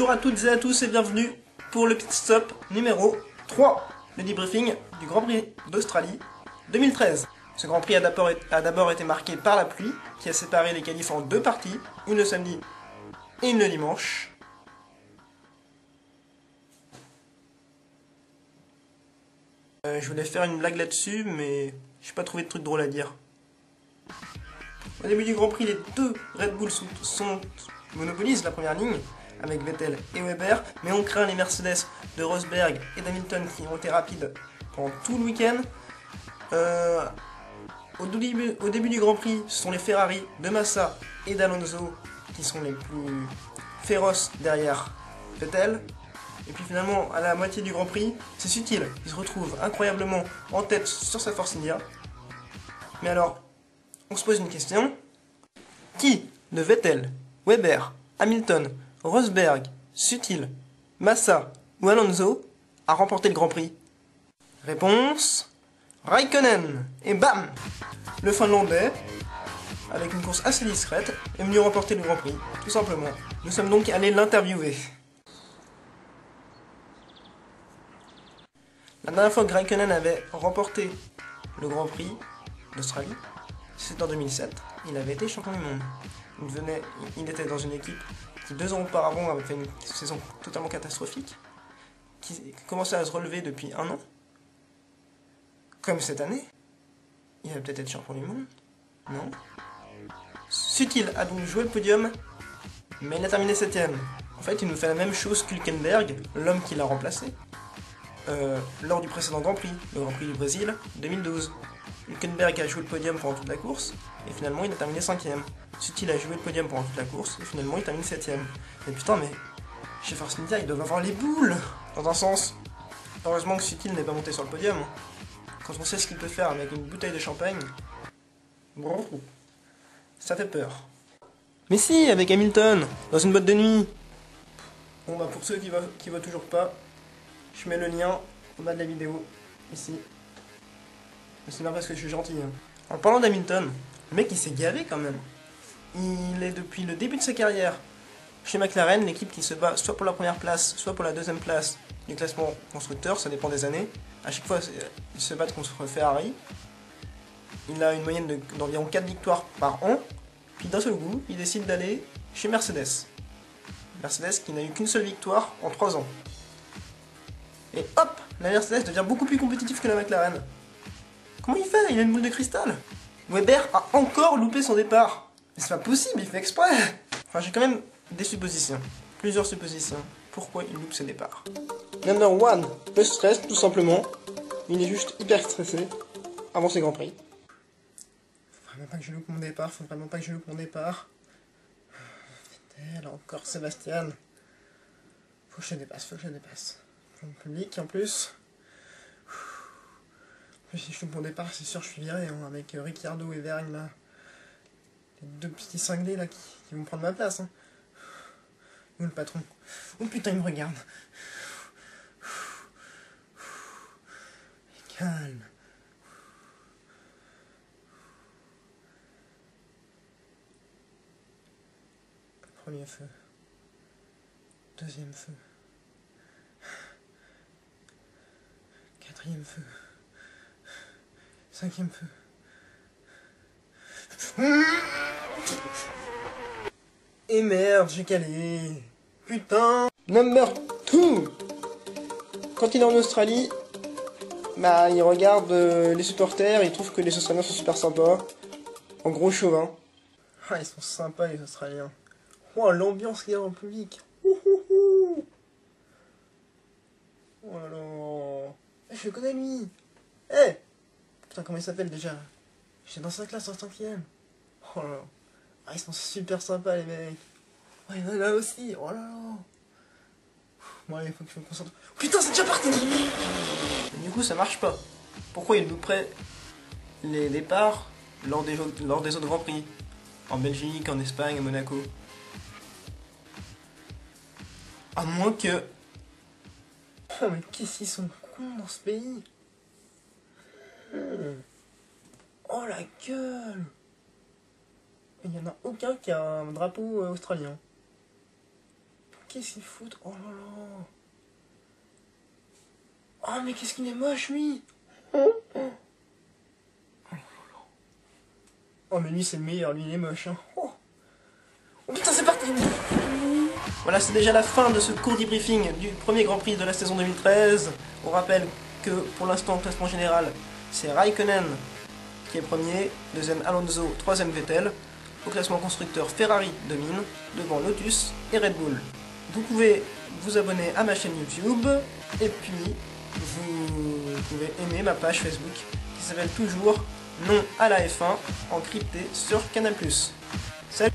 Bonjour à toutes et à tous et bienvenue pour le pit stop numéro 3, le debriefing du Grand Prix d'Australie 2013. Ce Grand Prix a d'abord été marqué par la pluie qui a séparé les qualifs en deux parties, une le samedi et une le dimanche. Je voulais faire une blague là-dessus, mais j'ai pas trouvé de truc drôle à dire. Au début du Grand Prix, les deux Red Bull monopolisent la première ligne, avec Vettel et Weber, mais on craint les Mercedes de Rosberg et d'Hamilton qui ont été rapides pendant tout le week-end. Au début du Grand Prix, ce sont les Ferrari de Massa et d'Alonso qui sont les plus féroces derrière Vettel. Et puis finalement, à la moitié du Grand Prix, c'est subtil. Il se retrouve incroyablement en tête sur sa Force India. Mais alors, on se pose une question. Qui de Vettel, Weber, Hamilton, Rosberg, Sutil, Massa ou Alonso a remporté le Grand Prix? Réponse... Raikkonen. Et bam! Le Finlandais, avec une course assez discrète, est venu remporter le Grand Prix, tout simplement. Nous sommes donc allés l'interviewer. La dernière fois que Raikkonen avait remporté le Grand Prix d'Australie, c'était en 2007. Il avait été champion du monde. Il était dans une équipe qui 2 ans auparavant avait fait une saison totalement catastrophique, qui commençait à se relever depuis 1 an. Comme cette année, il va peut-être être champion du monde. Non. Sutil a donc joué le podium, mais il a terminé 7ème. En fait, il nous fait la même chose qu'Hülkenberg, l'homme qui l'a remplacé, lors du précédent Grand Prix, le Grand Prix du Brésil 2012. Hülkenberg a joué le podium pendant toute la course, et finalement il a terminé 5ème. Sutil a joué le podium pendant toute la course, et finalement il termine 7ème. Mais putain, mais chez Force India, ils doivent avoir les boules, dans un sens. Heureusement que Sutil n'est pas monté sur le podium. Quand on sait ce qu'il peut faire avec une bouteille de champagne, bon, ça fait peur. Mais si, avec Hamilton, dans une boîte de nuit. Bon bah pour ceux qui voient toujours pas, je mets le lien au bas de la vidéo, ici. C'est pas parce que je suis gentil. Hein. En parlant d'Hamilton, le mec il s'est gavé quand même. Il est depuis le début de sa carrière chez McLaren, l'équipe qui se bat soit pour la première place, soit pour la 2ème place du classement constructeur, ça dépend des années. À chaque fois, ils se battent contre Ferrari. Il a une moyenne d'environ 4 victoires par an. Puis d'un seul coup, il décide d'aller chez Mercedes. Mercedes qui n'a eu qu'une seule victoire en 3 ans. Et hop, la Mercedes devient beaucoup plus compétitive que la McLaren. Comment il fait? Il a une boule de cristal. Weber a encore loupé son départ. Mais c'est pas possible, il fait exprès. Enfin, j'ai quand même des suppositions. Plusieurs suppositions. Pourquoi il loupe ses départs? Number 1, le stress, tout simplement. Il est juste hyper stressé avant ses grands prix. Faut vraiment pas que je loupe mon départ, faut vraiment pas que je loupe mon départ. Vettel, encore Sébastien. Faut que je dépasse, faut que je dépasse. Pour le public en plus. Si je loupe mon départ, c'est sûr je suis viré, hein, avec Ricciardo et Vergne là. Les deux petits cinglés là qui vont prendre ma place. Hein. Où le patron? Oh putain, il me regarde. Calme. Premier feu. Deuxième feu. 4e feu. 5e feu. Et merde, j'ai calé. Putain. Number 2. Quand il est en Australie, bah il regarde les supporters, il trouve que les Australiens sont super sympas. En gros chauvin. Ah, ils sont sympas les Australiens. Oh, l'ambiance qu'il y a dans le public. Oh là là. Je le connais lui. Eh hey. Putain, comment il s'appelle déjà? J'étais dans sa classe en 5ème. Oh là là. Ah, ils sont super sympas les mecs. Oh, il y en a là aussi. Oh là là. Bon allez, faut que je me concentre. Putain, c'est déjà parti. Du coup, ça marche pas. Pourquoi il louperait les départs lors des autres Grands Prix? En Belgique, en Espagne, à Monaco. À moins que... Oh mais qu'est-ce qu'ils sont cons dans ce pays. Oh la gueule. Il n'y en a aucun qui a un drapeau australien. qu'est-ce qu'il fout? Oh là là. Oh mais qu'est-ce qu'il est moche lui. Oh mais lui c'est le meilleur, lui il est moche hein. Oh putain c'est parti. Voilà, c'est déjà la fin de ce court debriefing du premier Grand Prix de la saison 2013. On rappelle que pour l'instant, au classement général, c'est Raikkonen qui est premier, deuxième Alonso, troisième Vettel. Au classement constructeur, Ferrari domine, devant Lotus et Red Bull. Vous pouvez vous abonner à ma chaîne YouTube, et puis vous pouvez aimer ma page Facebook qui s'appelle toujours Non à la F1 en crypté sur Canal+. Salut!